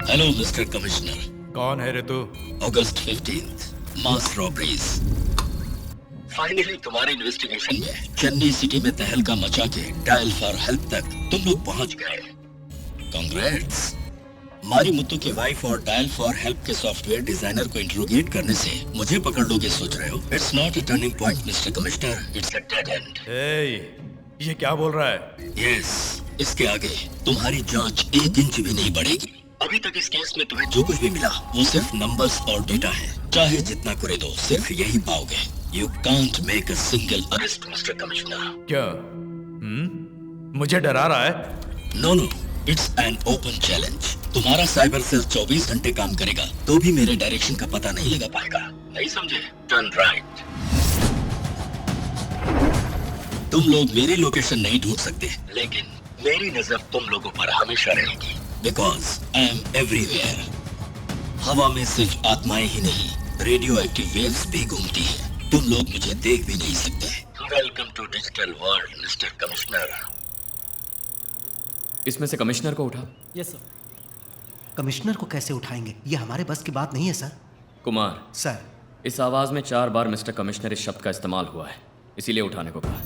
Hello mister commissioner. कौन है रे तू? अगस्त 15 मास रॉबरीज। फाइनली तुम्हारे इन्वेस्टिगेशन में चेन्नई सिटी में तहलका मचा के डायल फॉर हेल्प तक तुम लोग पहुंच गए। कांग्रेट्स। मारी मुत्तू की वाइफ और डायल फॉर हेल्प के सॉफ्टवेयर डिजाइनर को इंट्रोगेट करने से मुझे पकड़ लोगे सोच रहे हो? It's not a turning point mister commissioner, it's a dead and. ये क्या बोल रहा है? यस, इसके आगे तुम्हारी जांच 1 इंच भी नहीं बढ़ेगी। अभी तक इस केस में तुम्हें जो कुछ भी मिला वो सिर्फ नंबर्स और डेटा है। चाहे जितना करे दो सिर्फ यही पाओगे। You can't make a single arrest mister commissioner. क्या? मुझे डरा रहा है? No no, it's an open challenge. तुम्हारा साइबर सेल 24 घंटे काम करेगा तो भी मेरे डायरेक्शन का पता नहीं लगा पाएगा। नहीं समझे? Turn right. तुम लोग मेरी लोकेशन नहीं ढूंढ सकते, लेकिन मेरी नजर तुम लोगों पर हमेशा रहेगी। Because I am everywhere. हवा में सिर्फ आत्माएं ही नहीं, रेडियो एक्टिव वेव्स भी घूमती है। तुम लोग मुझे देख भी नहीं सकते। Welcome to digital world mister commissioner. इसमें से कमिश्नर को उठा। Yes sir. कमिश्नर को कैसे उठाएंगे? ये हमारे बस की बात नहीं है सर। कुमार सर, इस आवाज में 4 बार मिस्टर कमिश्नर इस शब्द का इस्तेमाल हुआ है, इसीलिए उठाने को कहा।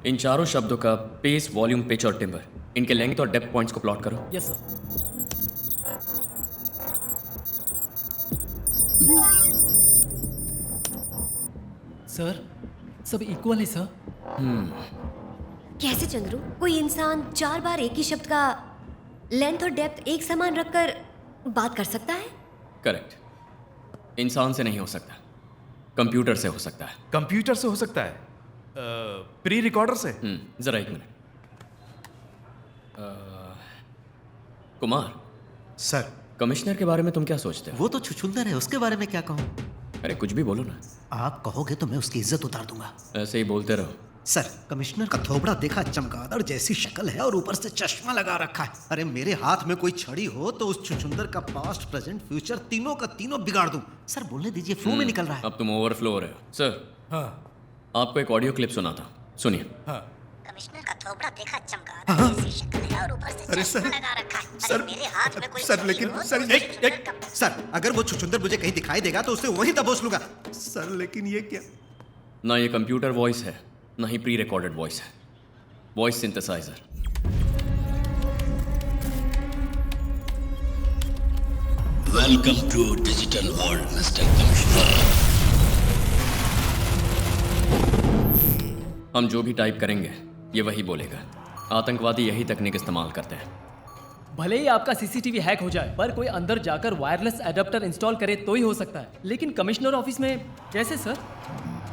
इन चारों शब्दों का पेस, वॉल्यूम, पिच और टिम्बर, इनके लेंथ और डेप्थ पॉइंट्स को प्लॉट करो। Yes sir. सर, सब इक्वल है सर। कैसे चंद्रू? कोई इंसान 4 बार एक ही शब्द का लेंथ और डेप्थ एक समान रखकर बात कर सकता है? करेक्ट। इंसान से नहीं हो सकता, कंप्यूटर से हो सकता है। कंप्यूटर से हो सकता है? प्री रिकॉर्डर से? जरा एक मिनट। कुमार सर, कमिश्नर के बारे में तुम क्या सोचते हो? वो तो छुछुंदर है, उसके बारे में क्या कहूँ? अरे कुछ भी बोलो ना। आप कहोगे तो मैं उसकी इज्जत उतार दूंगा। ऐसे ही बोलते रहो। सर, कमिश्नर का थोबड़ा देखा, चमगादड़ जैसी शक्ल है और ऊपर से चश्मा लगा रखा है। अरे मेरे हाथ में कोई छड़ी हो तो उस छुछुंदर का पास्ट, प्रेजेंट, फ्यूचर तीनों का तीनों बिगाड़ दूं। सर बोलने दीजिए, फ्लो में निकल रहा है। अब तुम ओवरफ्लो हो रहे हो। सर, हाँ आपको एक ऑडियो क्लिप सुनाता हूं, सुनिए। हाँ। कमिश्नर का थोबड़ा देखा, चमगादड़ जैसी शक्ल है और ऊपर से चश्मा लगा रखा है। अरे मेरे हाथ में कोई सर, लेकिन छड़ी हो सर, तो एक सर, अगर वो छुछुंदर मुझे कहीं दिखाई देगा तो उसे वहीं दबोच लूंगा। सर लेकिन ये क्या? ना ये कंप्यूटर वॉइस है, ना ही प्री रिकॉर्डेड वॉइस है। Voice synthesiser. Welcome to digital world mister commissioner. हम जो भी टाइप करेंगे ये वही बोलेगा। आतंकवादी यही तकनीक इस्तेमाल करते हैं। भले ही आपका सीसीटीवी हैक हो जाए, पर कोई अंदर जाकर वायरलेस एडाप्टर इंस्टॉल करे तो ही हो सकता है। लेकिन कमिश्नर ऑफिस में कैसे सर?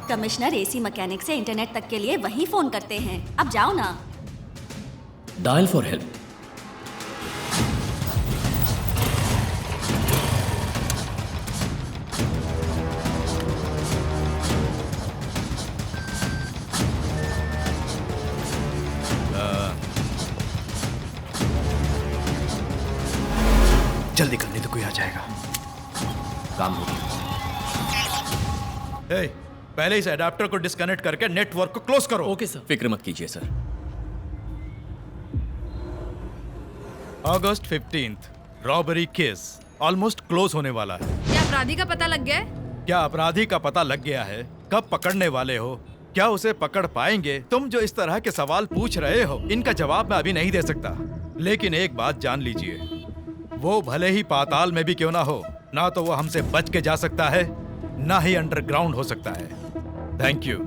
कमिश्नर एसी मैकेनिक से इंटरनेट तक के लिए वही फोन करते हैं। अब जाओ ना। Dial for help. जल्दी करने तो कोई आ जाएगा। काम हो गया। हे, पहले इस एडाप्टर को डिस्कनेक्ट करके नेटवर्क को क्लोज करो। Okay sir. फिक्र मत कीजिए सर। अगस्त 15 रॉबरी केस ऑलमोस्ट क्लोज होने वाला है। क्या अपराधी का पता लग गया है? क्या अपराधी का पता लग गया है? कब पकड़ने वाले हो? क्या उसे पकड़ पाएंगे? तुम जो इस तरह के सवाल पूछ रहे हो, इनका जवाब मैं अभी नहीं दे सकता। लेकिन एक बात जान लीजिए, वो भले ही पाताल में भी क्यों ना हो, ना तो वो हमसे बच के जा सकता है, ना ही अंडरग्राउंड हो सकता है। Thank you.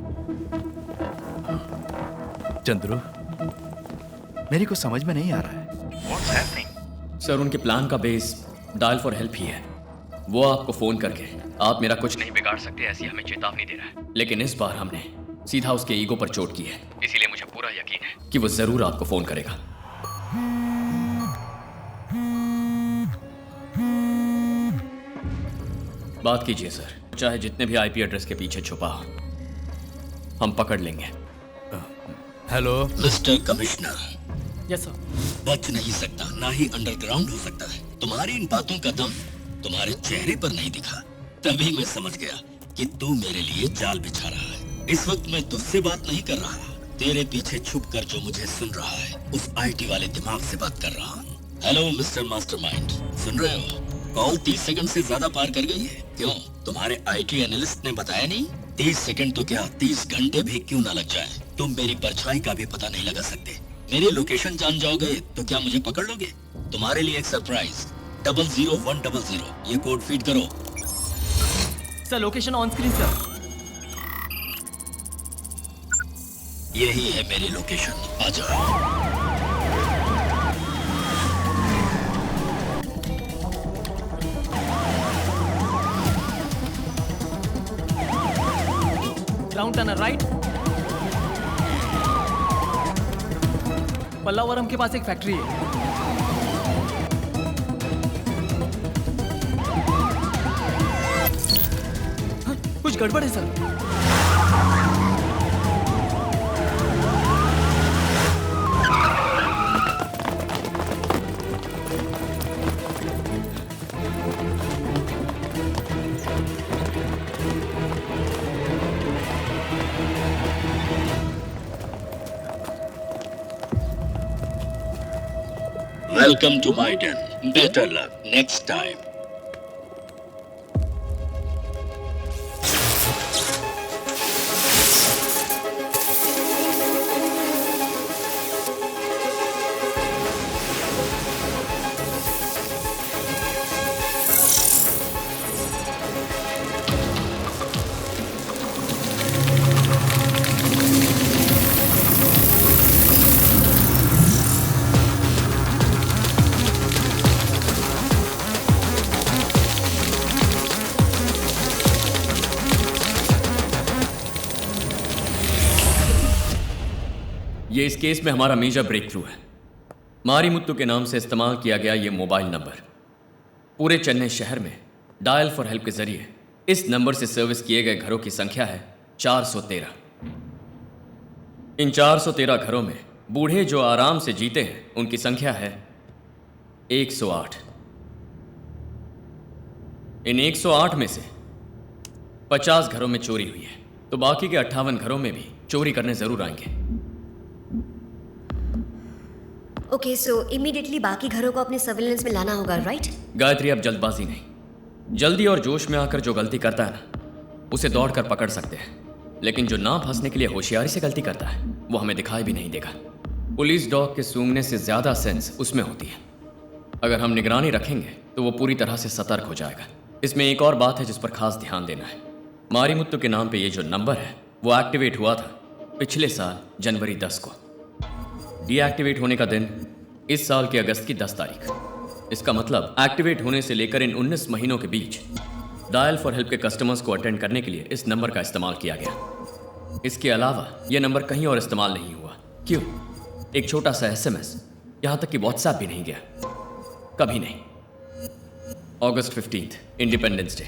चंद्रू, मेरी कुछ समझ में नहीं आ रहा है। सर, उनके प्लान का बेस डायल फॉर हेल्प ही है। वो आपको फोन करके आप मेरा कुछ नहीं बिगाड़ सकते ऐसी हमें चेतावनी दे रहा है। लेकिन इस बार हमने सीधा उसके ईगो पर चोट की है, इसीलिए मुझे पूरा यकीन है कि वो जरूर आपको फोन करेगा। बात कीजिए सर, चाहे जितने भी आईपी एड्रेस के पीछे छुपा हो, हम पकड़ लेंगे। Hello mister commissioner. Yes sir. बच नहीं सकता, ना ही अंडरग्राउंड हो सकता है। तुम्हारी इन बातों का दम तुम्हारे चेहरे पर नहीं दिखा, तभी मैं समझ गया कि तू मेरे लिए जाल बिछा रहा है। इस वक्त मैं तुझसे बात नहीं कर रहा, तेरे पीछे छुप कर जो मुझे सुन रहा है उस आईटी वाले दिमाग से बात कर रहा हूँ। हेलो मिस्टर मास्टरमाइंड, सुन रहे हो? कॉल 30 सेकंड से ज्यादा पार कर गई है। क्यों? तुम्हारे आईटी एनालिस्ट ने बताया नहीं? 30 सेकंड तो क्या 30 घंटे भी क्यों ना लग जाए, तुम मेरी परछाई का भी पता नहीं लगा सकते। मेरी लोकेशन जान जाओगे तो क्या मुझे पकड़ लोगे? तुम्हारे लिए एक सरप्राइज, 00100, ये कोड फीड करो। Sir location on screen sir. यही है मेरी लोकेशन, आ जाओ। Round Turner right. पल्लावरम के पास एक फैक्ट्री है। हाँ, कुछ गड़बड़ है sir. Welcome to my den. Better luck next time. ये इस केस में हमारा मेजर ब्रेक थ्रू है। मारीमुत्तु के नाम से इस्तेमाल किया गया ये मोबाइल नंबर पूरे चेन्नई शहर में डायल फॉर हेल्प के जरिए इस नंबर से सर्विस किए गए घरों की संख्या है 413। इन 413 घरों में बूढ़े जो आराम से जीते हैं उनकी संख्या है 108। इन 108 में से 50 घरों में चोरी हुई है, तो बाकी के 58 घरों में भी चोरी करने जरूर आएंगे। ओके, सो इमीडिएटली बाकी घरों को अपने सर्विलेंस में लाना होगा, राइट? गायत्री, अब जल्दबाजी नहीं। जल्दी और जोश में आकर जो गलती करता है ना, उसे दौड़कर पकड़ सकते हैं, लेकिन जो ना फंसने के लिए होशियारी से गलती करता है वो हमें दिखाई भी नहीं देगा। पुलिस डॉग के सूंघने से ज्यादा सेंस उसमें होती है। अगर हम निगरानी रखेंगे तो वो पूरी तरह से सतर्क हो जाएगा। इसमें एक और बात है जिस पर खास ध्यान देना है। मारीमुत्तु के नाम पे ये जो नंबर है वो एक्टिवेट हुआ था पिछले साल जनवरी 10 को। डीएक्टिवेट होने का दिन इस साल के अगस्त की 10 तारीख। इसका मतलब एक्टिवेट होने से लेकर इन 19 महीनों के बीच डायल फॉर हेल्प के कस्टमर्स को अटेंड करने के लिए इस नंबर का इस्तेमाल किया गया। इसके अलावा यह नंबर कहीं और इस्तेमाल नहीं हुआ। क्यों? एक छोटा सा SMS, यहां तक कि व्हाट्सएप भी नहीं गया, कभी नहीं। अगस्त 15, इंडिपेंडेंस डे।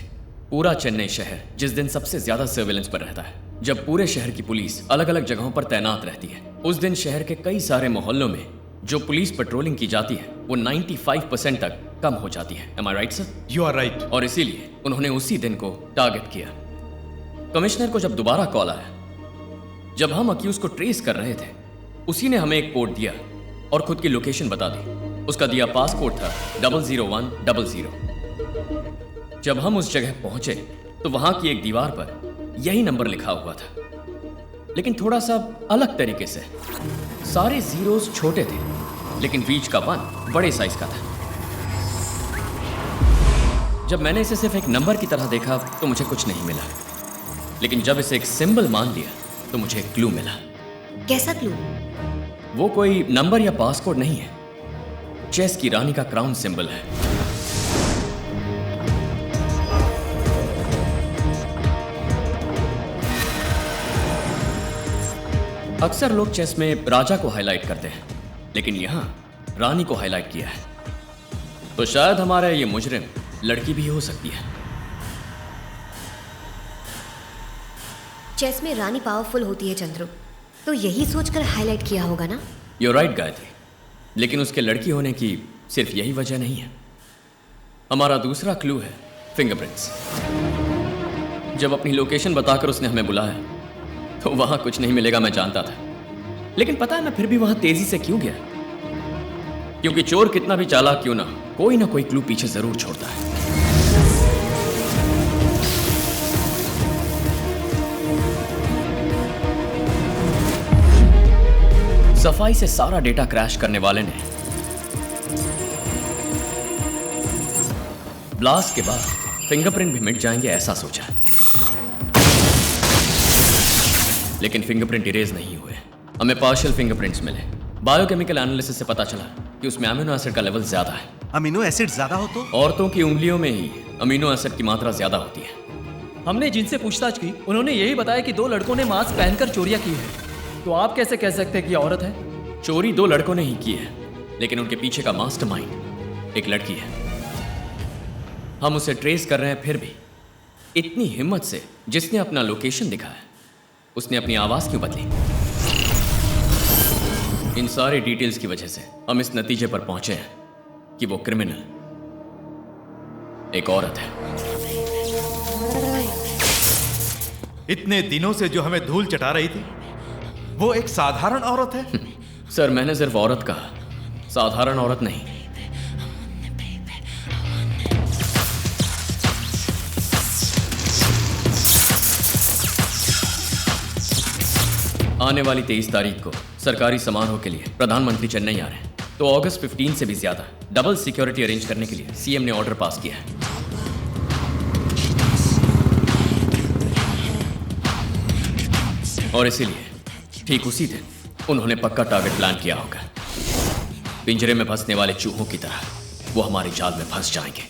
पूरा चेन्नई शहर जिस दिन सबसे ज्यादा सर्वेलेंस पर रहता है, जब पूरे शहर की पुलिस अलग अलग जगहों पर तैनात रहती है, उस दिन शहर के कई सारे मोहल्लों में जो पुलिस पेट्रोलिंग की जाती है वो 95% तक कम हो जाती है। Am I right, sir? You are right. और इसीलिए उन्होंने उसी दिन को टारगेट किया। कमिश्नर को जब दोबारा कॉल आया, जब हम अक्यूज को ट्रेस कर रहे थे, उसी ने हमें एक कोड दिया और खुद की लोकेशन बता दी। उसका दिया पास कोड था 00100। जब हम उस जगह पहुंचे तो वहां की एक दीवार पर यही नंबर लिखा हुआ था, लेकिन थोड़ा सा अलग तरीके से। सारे जीरोस छोटे थे, लेकिन बीच का 1 बड़े साइज का था। जब मैंने इसे सिर्फ एक नंबर की तरह देखा तो मुझे कुछ नहीं मिला, लेकिन जब इसे एक सिंबल मान लिया तो मुझे एक क्लू मिला। कैसा क्लू? वो कोई नंबर या पासकोड नहीं है, चेस की रानी का क्राउन सिंबल है। अक्सर लोग चेस में राजा को हाईलाइट करते हैं, लेकिन यहां रानी को हाईलाइट किया है, तो शायद हमारा ये मुजरिम लड़की भी हो सकती है। चेस में रानी पावरफुल होती है चंद्रू, तो यही सोचकर हाईलाइट किया होगा ना? You're right, गायत्री, लेकिन उसके लड़की होने की सिर्फ यही वजह नहीं है। हमारा दूसरा क्लू है फिंगरप्रिंट्स। जब अपनी लोकेशन बताकर उसने हमें बुलाया तो वहां कुछ नहीं मिलेगा, मैं जानता था, लेकिन पता है मैं फिर भी वहां तेजी से क्यों गया? क्योंकि चोर कितना भी चालाक क्यों ना हो, कोई ना कोई क्लू पीछे जरूर छोड़ता है। सफाई से सारा डेटा क्रैश करने वाले ने ब्लास्ट के बाद फिंगरप्रिंट भी मिट जाएंगे ऐसा सोचा, लेकिन फिंगरप्रिंट इरेज नहीं हुए। हमें पार्शियल फिंगरप्रिंट्स मिले। बायोकेमिकल एनालिसिस से पता चला कि उसमें अमीनो एसिड का लेवल ज्यादा है। अमीनो एसिड ज्यादा हो तो औरतों की उंगलियों में ही अमीनो एसिड की मात्रा ज्यादा होती है। हमने जिनसे पूछताछ की उन्होंने यही बताया कि 2 लड़कों ने मास्क पहनकर चोरियां की है। तो आप कैसे कह सकते हैं कि औरत है? चोरी 2 लड़कों ने ही की है, लेकिन उनके पीछे का मास्टरमाइंड एक लड़की है। हम उसे ट्रेस कर रहे हैं, फिर भी इतनी हिम्मत से जिसने अपना लोकेशन दिखाया उसने अपनी आवाज क्यों बदली? इन सारे डिटेल्स की वजह से हम इस नतीजे पर पहुंचे हैं कि वो क्रिमिनल एक औरत है। इतने दिनों से जो हमें धूल चटा रही थी वो एक साधारण औरत है? सर, मैंने सिर्फ औरत कहा, साधारण औरत नहीं। आने वाली 23 तारीख को सरकारी समारोह के लिए प्रधानमंत्री चेन्नई आ रहे हैं, तो अगस्त 15 से भी ज्यादा डबल सिक्योरिटी अरेंज करने के लिए सीएम ने ऑर्डर पास किया है। और इसीलिए ठीक उसी दिन उन्होंने पक्का टारगेट प्लान किया होगा। पिंजरे में फंसने वाले चूहों की तरह वो हमारी जाल में फंस जाएंगे।